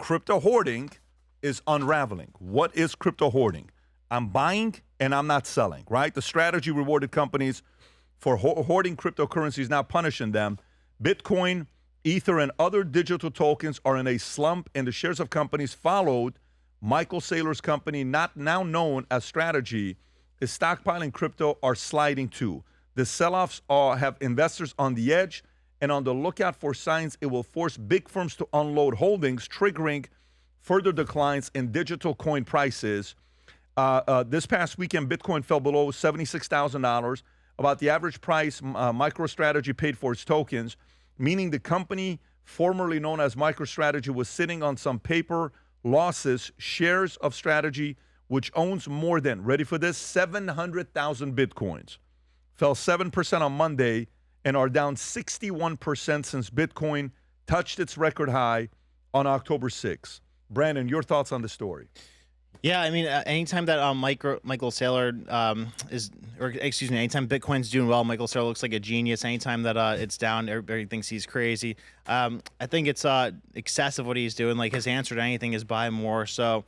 crypto hoarding is unraveling. What is crypto hoarding? I'm buying and I'm not selling, right? The strategy rewarded companies for hoarding cryptocurrencies, now punishing them. Bitcoin, Ether, and other digital tokens are in a slump, and the shares of companies followed Michael Saylor's company, not now known as Strategy, is stockpiling crypto, are sliding too. The sell-offs have investors on the edge and on the lookout for signs it will force big firms to unload holdings, triggering further declines in digital coin prices. This past weekend, Bitcoin fell below $76,000, about the average price MicroStrategy paid for its tokens, meaning the company formerly known as MicroStrategy was sitting on some paper losses. Shares of Strategy, which owns more than, ready for this, 700,000 Bitcoins, fell 7% on Monday and are down 61% since Bitcoin touched its record high on October 6th. Brandon, your thoughts on the story? Yeah, I mean, anytime that Michael Saylor anytime Bitcoin's doing well, Michael Saylor looks like a genius. Anytime that it's down, everybody thinks he's crazy. I think it's excessive what he's doing. Like, his answer to anything is buy more. So,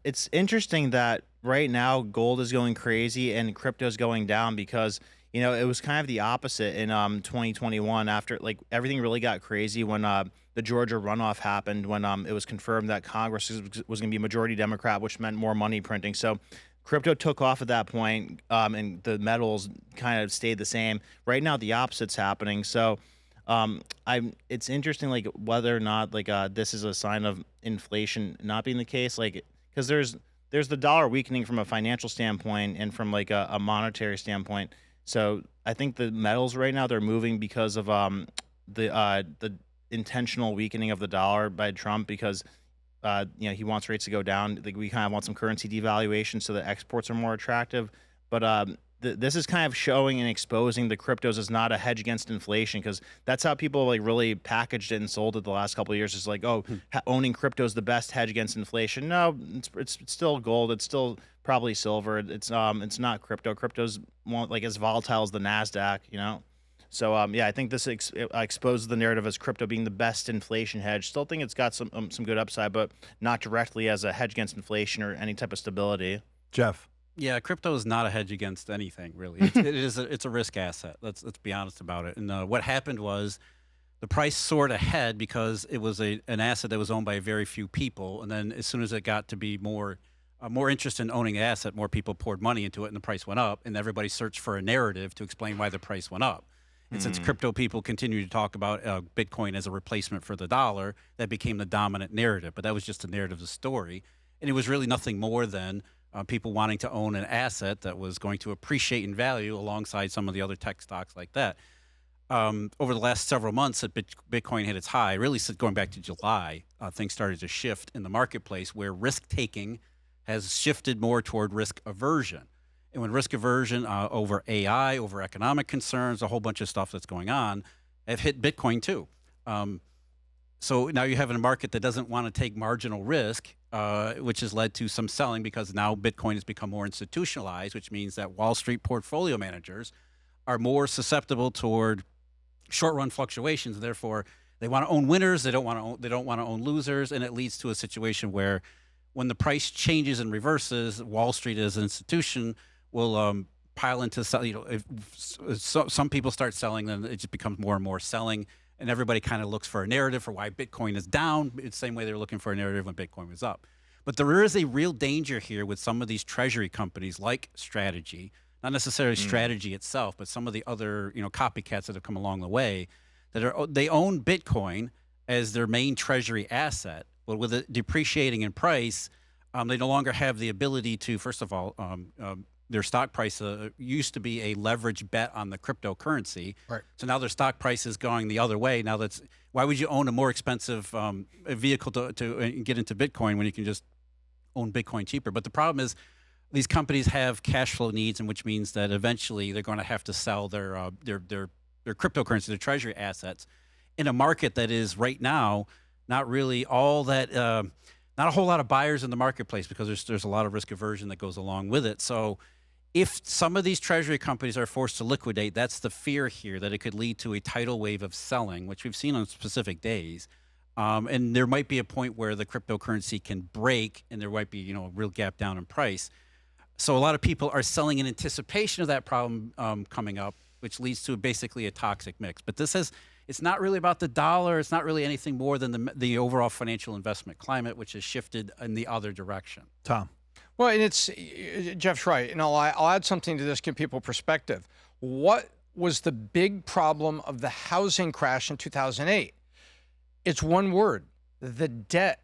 it's interesting that right now gold is going crazy and crypto is going down because it was kind of the opposite in 2021 after everything really got crazy when the Georgia runoff happened, when it was confirmed that Congress was going to be majority Democrat, which meant more money printing. So crypto took off at that point, and the metals kind of stayed the same. Right now, the opposite's happening. So it's interesting, whether or not this is a sign of inflation not being the case, because there's the dollar weakening from a financial standpoint and from a monetary standpoint. So I think the metals right now, they're moving because of the intentional weakening of the dollar by Trump, because he wants rates to go down. We kind of want some currency devaluation so that exports are more attractive. But this is kind of showing and exposing the cryptos as not a hedge against inflation, because that's how people really packaged it and sold it the last couple of years. It's owning crypto is the best hedge against inflation. No, it's still gold. It's still probably silver. It's not crypto. Crypto's as volatile as the NASDAQ, So I think this exposes the narrative as crypto being the best inflation hedge. Still think it's got some good upside, but not directly as a hedge against inflation or any type of stability. Jeff. Yeah, crypto is not a hedge against anything, really. It's a risk asset. Let's be honest about it. And what happened was the price soared ahead because it was an asset that was owned by very few people. And then as soon as it got to be more interest in owning an asset, more people poured money into it, and the price went up. And everybody searched for a narrative to explain why the price went up. And since crypto people continue to talk about Bitcoin as a replacement for the dollar, that became the dominant narrative. But that was just the narrative of the story. And it was really nothing more than people wanting to own an asset that was going to appreciate in value alongside some of the other tech stocks like that. Over the last several months that Bitcoin hit its high, really going back to July, things started to shift in the marketplace where risk-taking has shifted more toward risk aversion. And when risk aversion over AI, over economic concerns, a whole bunch of stuff that's going on, have hit Bitcoin too. So now you have a market that doesn't want to take marginal risk, which has led to some selling because now Bitcoin has become more institutionalized, which means that Wall Street portfolio managers are more susceptible toward short-run fluctuations. And therefore, they want to own winners. They don't want to own losers, and it leads to a situation where, when the price changes and reverses, Wall Street as an institution will pile into sell. If some people start selling, then it just becomes more and more selling. And everybody kind of looks for a narrative for why Bitcoin is down. It's the same way they were looking for a narrative when Bitcoin was up. But there is a real danger here with some of these treasury companies like Strategy, not necessarily Strategy itself, but some of the other copycats that have come along the way, they own Bitcoin as their main treasury asset. But with it depreciating in price, they no longer have the ability to, first of all, their stock price used to be a leverage bet on the cryptocurrency. Right. So now their stock price is going the other way. Now why would you own a more expensive vehicle to get into Bitcoin when you can just own Bitcoin cheaper? But the problem is these companies have cash flow needs, and which means that eventually they're going to have to sell their cryptocurrency, their treasury assets, in a market that is right now not really all that. Not a whole lot of buyers in the marketplace because there's a lot of risk aversion that goes along with it. So if some of these treasury companies are forced to liquidate, that's the fear here, that it could lead to a tidal wave of selling, which we've seen on specific days. And there might be a point where the cryptocurrency can break, and there might be, you know, a real gap down in price. So a lot of people are selling in anticipation of that problem coming up, which leads to basically a toxic mix. But it's not really about the dollar. It's not really anything more than the overall financial investment climate, which has shifted in the other direction. Tom. Well, and it's Jeff's right. And I'll add something to this, give people perspective. What was the big problem of the housing crash in 2008? It's one word: the debt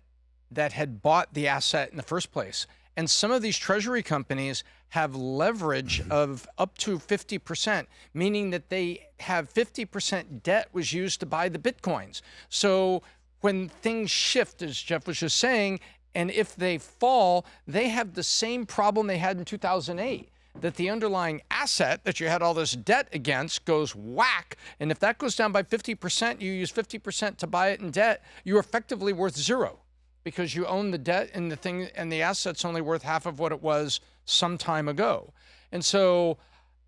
that had bought the asset in the first place. And some of these treasury companies have leverage of up to 50%, meaning that they have 50% debt was used to buy the Bitcoins. So when things shift, as Jeff was just saying, and if they fall, they have the same problem they had in 2008, that the underlying asset that you had all this debt against goes whack. And if that goes down by 50%, you use 50% to buy it in debt, you're effectively worth zero, because you own the debt and the thing, and the asset's only worth half of what it was some time ago. And so,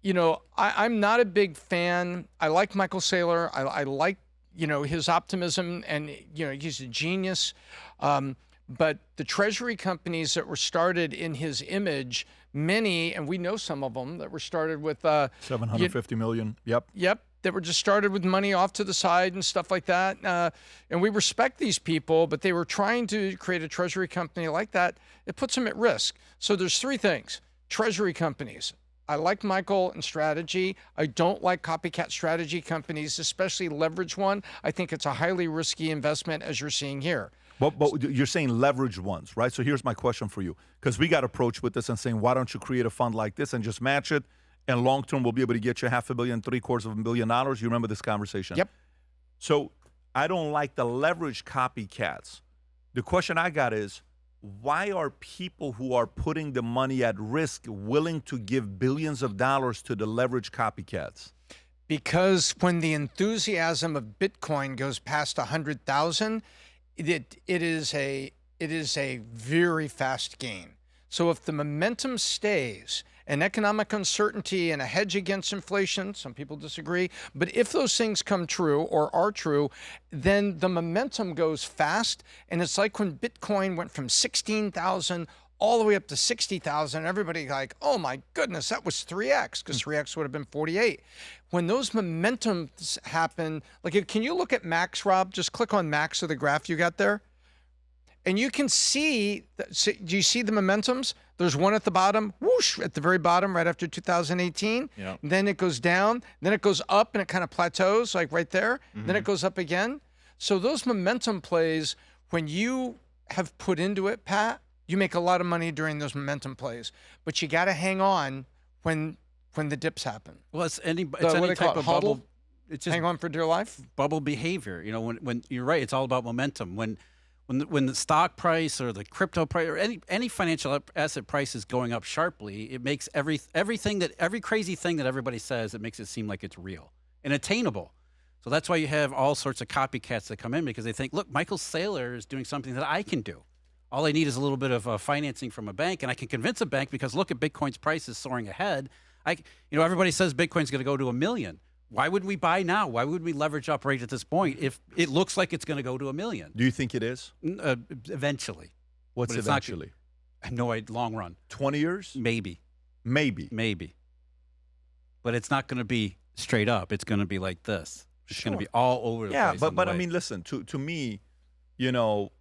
you know, I'm not a big fan. I like Michael Saylor. I like, you know, his optimism, and, you know, he's a genius. But the treasury companies that were started in his image, many, and we know some of them that were started with $750 million. Yep. That were just started with money off to the side and stuff like that. And we respect these people, but they were trying to create a treasury company like that. It puts them at risk. So there's three things. Treasury companies. I like Michael and strategy. I don't like copycat strategy companies, especially leverage one. I think it's a highly risky investment, as you're seeing here. But you're saying leveraged ones, right? So here's my question for you, because we got approached with this and saying, why don't you create a fund like this and just match it? And long term, we'll be able to get you $500 million, $750 million. You remember this conversation? Yep. So I don't like the leverage copycats. The question I got is, why are people who are putting the money at risk willing to give billions of dollars to the leverage copycats? Because when the enthusiasm of Bitcoin goes past 100,000, it is a very fast gain. So if the momentum stays, and economic uncertainty and a hedge against inflation, some people disagree, but if those things come true or are true, then the momentum goes fast. And it's like when Bitcoin went from 16,000 all the way up to 60,000, everybody like, oh my goodness, that was 3x, because 3x would have been 48. When those momentums happen, like, can you look at Max, Rob? Just click on Max of the graph you got there. And you can see, do you see the momentums? There's one at the bottom, whoosh, at the very bottom, right after 2018. Yep. Then it goes down, then it goes up, and it kind of plateaus, like right there. Then it goes up again. So those momentum plays, when you have put into it, Pat, you make a lot of money during those momentum plays. But you got to hang on when the dips happen. Well, it's any what do they type call it? of Hodl? bubble. It's just Hang on for dear life? bubble behavior. You know, when you're right, it's all about momentum. When the stock price or the crypto price or any financial asset price is going up sharply, it makes every crazy thing that everybody says, it makes it seem like it's real and attainable. So that's why you have all sorts of copycats that come in, because they think, look, Michael Saylor is doing something that I can do. All I need is a little bit of financing from a bank, and I can convince a bank, because look at Bitcoin's price is soaring ahead. Everybody says Bitcoin's going to go to $1 million. Why would we buy now? Why would we leverage up right at this point if it looks like it's going to go to $1 million? Do you think it is? Eventually. What's But it's eventually? No, long run. 20 years? Maybe. Maybe. But it's not going to be straight up. It's going to be like this. It's going to be all over the place. Yeah, on but the I way. mean, listen, to me, you know,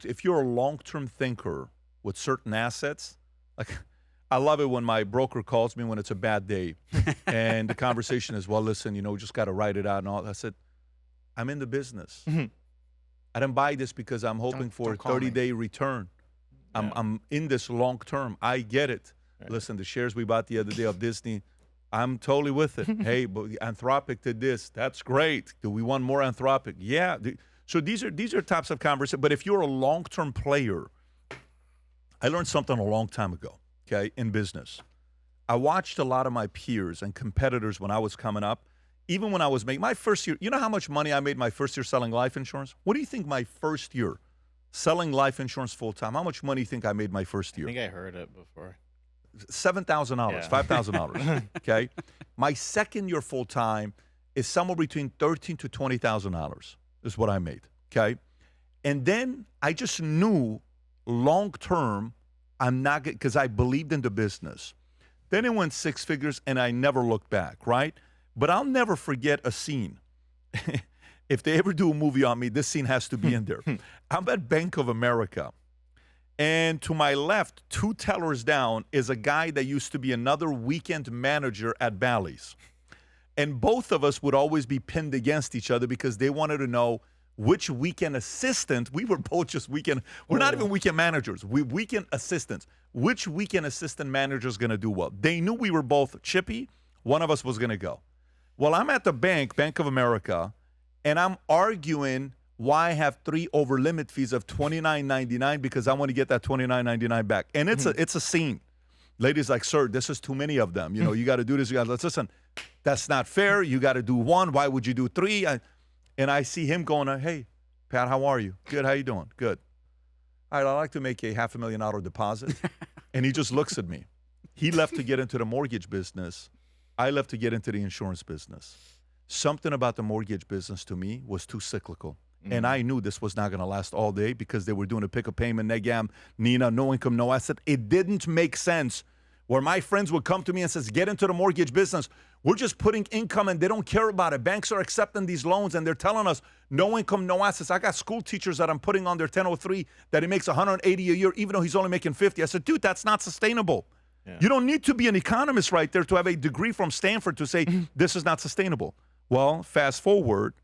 if you're a long-term thinker with certain assets, like, I love it when my broker calls me when it's a bad day, and the conversation is, well, listen, you know, we just got to write it out and all. I said, I'm in the business. I didn't buy this because I'm hoping for a don't call me. 30-day return. I'm in this long term. I get it. Right. Listen, the shares we bought the other day of Disney, I'm totally with it. Hey, but Anthropic did this. That's great. Do we want more Anthropic? Yeah. So these are types of conversations. But if you're a long-term player, I learned something a long time ago, okay, in business. I watched a lot of my peers and competitors when I was coming up, even when I was making my first year. You know how much money I made my first year selling life insurance? What do you think my first year selling life insurance full-time, how much money do you think I made my first year? I think I heard it before. $7,000, Yeah. $5,000, okay? My second year full-time is somewhere between $13,000 to $20,000. is what I made. Okay. And then I just knew long term, I'm not good because I believed in the business. Then it went 6 figures and I never looked back, right? But I'll never forget a scene. If they ever do a movie on me, this scene has to be in there. I'm at Bank of America. And to my left, 2 tellers down, is a guy that used to be another weekend manager at Bally's. And both of us would always be pinned against each other because they wanted to know which weekend assistant, we were both just weekend, we're not even weekend managers, we weekend assistants. Which weekend assistant manager is going to do well? They knew we were both chippy. One of us was going to go. Well, I'm at the bank, Bank of America, and I'm arguing why I have 3 over limit fees of $29.99 because I want to get that $29.99 back. And it's a scene. Ladies like, sir, this is too many of them. You know, you got to do this. You got to listen. That's not fair. You got to do 1. Why would you do 3? And I see him going, hey, Pat, how are you? Good. How you doing? Good. All right, I'd like to make a $500,000 deposit. And he just looks at me. He left to get into the mortgage business. I left to get into the insurance business. Something about the mortgage business to me was too cyclical. And I knew this was not going to last all day because they were doing a pick-up payment, NEGAM, NINA, no income, no asset. It didn't make sense where my friends would come to me and says, get into the mortgage business. We're just putting income and they don't care about it. Banks are accepting these loans and they're telling us no income, no assets. I got school teachers that I'm putting on their 1003 that he makes 180 a year, even though he's only making 50. I said, dude, that's not sustainable. Yeah. You don't need to be an economist right there to have a degree from Stanford to say this is not sustainable. Well, fast forward,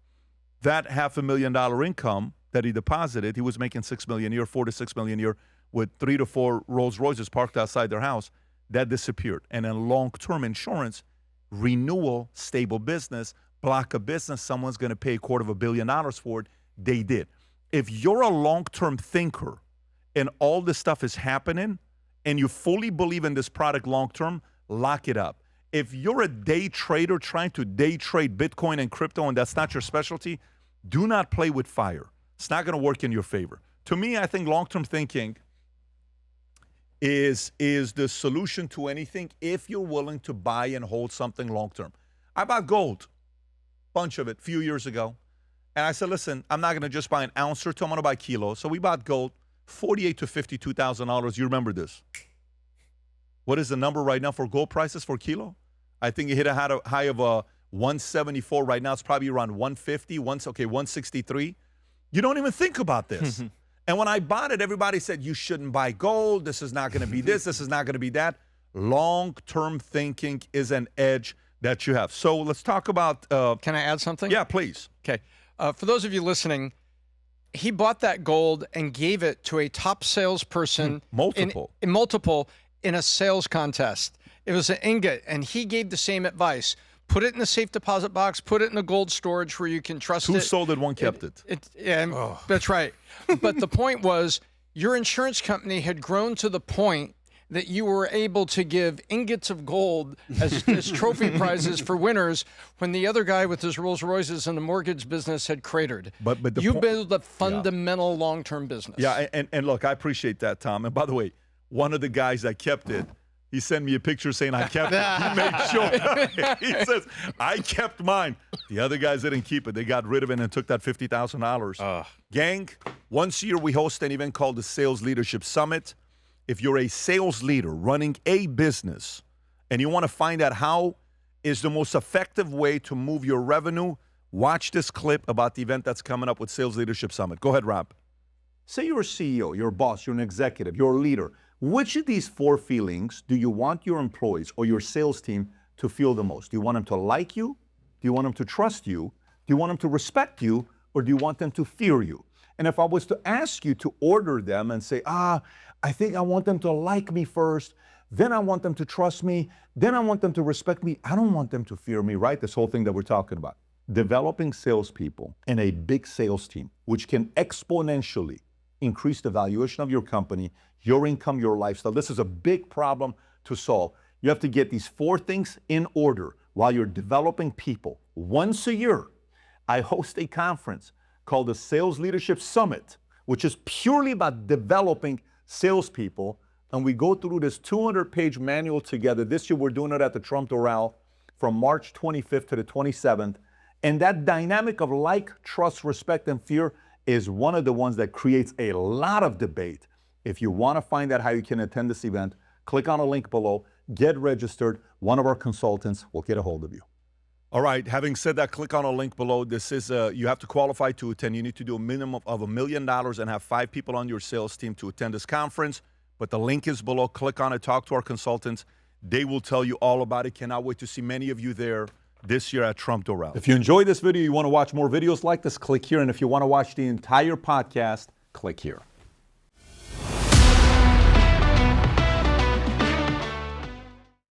that $500,000 income that he deposited, he was making $6 million a year, $4 to $6 million a year, with 3 to 4 Rolls Royces parked outside their house. That disappeared. And in long-term insurance, renewal, stable business, block of business, someone's going to pay $250 million for it. They did. If you're a long-term thinker and all this stuff is happening and you fully believe in this product long-term, lock it up. If you're a day trader trying to day trade Bitcoin and crypto and that's not your specialty, do not play with fire. It's not going to work in your favor. To me, I think long-term thinking is the solution to anything if you're willing to buy and hold something long-term. I bought gold, bunch of it, a few years ago. And I said, listen, I'm not going to just buy an ounce or two. I'm going to buy kilos. So we bought gold, $48,000 to $52,000. You remember this. What is the number right now for gold prices for kilo? I think it hit a high of 174. Right now it's probably around 150, 163. You don't even think about this. And when I bought it, everybody said, you shouldn't buy gold. This is not going to be this. This is not going to be that. Long-term thinking is an edge that you have. So let's talk about... Can I add something? Yeah, please. Okay. For those of you listening, he bought that gold and gave it to a top salesperson. Multiple. In a sales contest. It was an ingot, and he gave the same advice. Put it in a safe deposit box. Put it in a gold storage where you can trust it. 2 sold it, 1 kept it. That's right. But the point was, your insurance company had grown to the point that you were able to give ingots of gold as trophy prizes for winners when the other guy with his Rolls Royces in the mortgage business had cratered. But you build a fundamental long-term business. Yeah, and look, I appreciate that, Tom. And by the way, one of the guys that kept it, he sent me a picture saying I kept it. He made sure. He says, I kept mine. The other guys didn't keep it. They got rid of it and took that $50,000. Gang, once a year we host an event called the Sales Leadership Summit. If you're a sales leader running a business and you want to find out how is the most effective way to move your revenue, watch this clip about the event that's coming up with Sales Leadership Summit. Go ahead, Rob. Say you're a CEO, you're a boss, you're an executive, you're a leader. Which of these 4 feelings do you want your employees or your sales team to feel the most? Do you want them to like you? Do you want them to trust you? Do you want them to respect you? Or do you want them to fear you? And if I was to ask you to order them and say, I think I want them to like me first, then I want them to trust me, then I want them to respect me, I don't want them to fear me, right? This whole thing that we're talking about. Developing salespeople and a big sales team, which can exponentially increase the valuation of your company, your income, your lifestyle. This is a big problem to solve. You have to get these 4 things in order while you're developing people. Once a year, I host a conference called the Sales Leadership Summit, which is purely about developing salespeople. And we go through this 200-page manual together. This year, we're doing it at the Trump Doral from March 25th to the 27th. And that dynamic of like, trust, respect, and fear is one of the ones that creates a lot of debate. If you want to find out how you can attend this event, click on a link below, get registered. One of our consultants will get a hold of you. All right, having said that, click on a link below. This is, you have to qualify to attend. You need to do a minimum of $1 million and have 5 people on your sales team to attend this conference. But the link is below. Click on it, talk to our consultants. They will tell you all about it. Cannot wait to see many of you there this year at Trump Doral. If you enjoyed this video, you want to watch more videos like this, click here. And if you want to watch the entire podcast, click here.